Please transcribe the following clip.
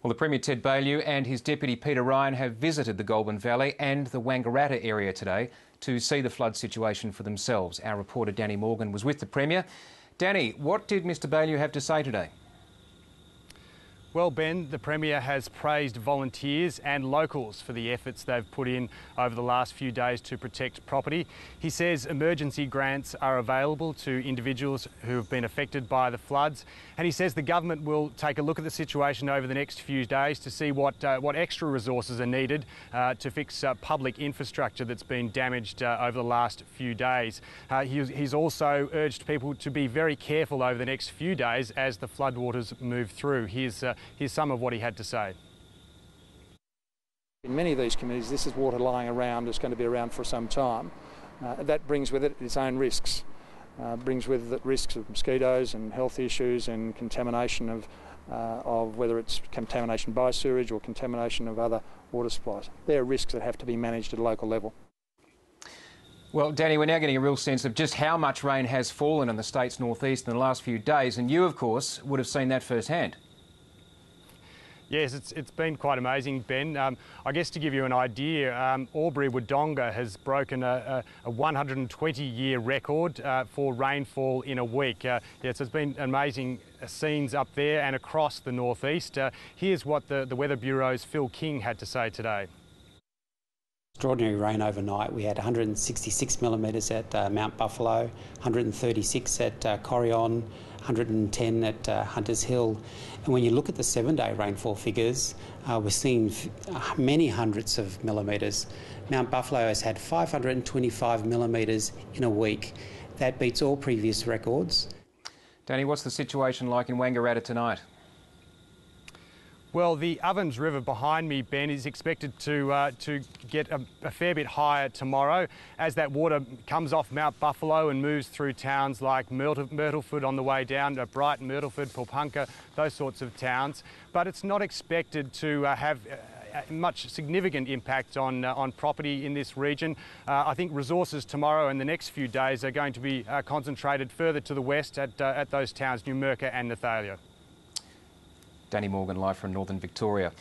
Well, the Premier Ted Baillieu and his Deputy Peter Ryan have visited the Goulburn Valley and the Wangaratta area today to see the flood situation for themselves. Our reporter Danny Morgan was with the Premier. Danny, what did Mr Baillieu have to say today? Well, Ben, the Premier has praised volunteers and locals for the efforts they've put in over the last few days to protect property. He says emergency grants are available to individuals who have been affected by the floods, and he says the government will take a look at the situation over the next few days to see what extra resources are needed to fix public infrastructure that's been damaged over the last few days. He's also urged people to be very careful over the next few days as the floodwaters move through. Here's some of what he had to say. In many of these communities, this is water lying around, it's going to be around for some time. That brings with it its own risks. Brings with it risks of mosquitoes and health issues and contamination of whether it's contamination by sewage or contamination of other water supplies. There are risks that have to be managed at a local level. Well, Danny, we're now getting a real sense of just how much rain has fallen in the state's northeast in the last few days, and you, of course, would have seen that firsthand. Yes, it's been quite amazing, Ben. I guess to give you an idea, Albury-Wodonga has broken a 120-year record for rainfall in a week. Yes, it's been amazing scenes up there and across the northeast. Here's what the Weather Bureau's Phil King had to say today. Extraordinary rain overnight. We had 166 millimetres at Mount Buffalo, 136 at Corrion, 110 at Hunters Hill. And when you look at the 7-day rainfall figures, we're seeing many hundreds of millimetres. Mount Buffalo has had 525 millimetres in a week. That beats all previous records. Danny, what's the situation like in Wangaratta tonight? Well, the Ovens River behind me, Ben, is expected to get a fair bit higher tomorrow as that water comes off Mount Buffalo and moves through towns like Myrtleford on the way down to Brighton, Myrtleford, Pulpunka, those sorts of towns. But it's not expected to have much significant impact on property in this region. I think resources tomorrow and the next few days are going to be concentrated further to the west at those towns, Numurkah and Nathalia. Danny Morgan live from Northern Victoria.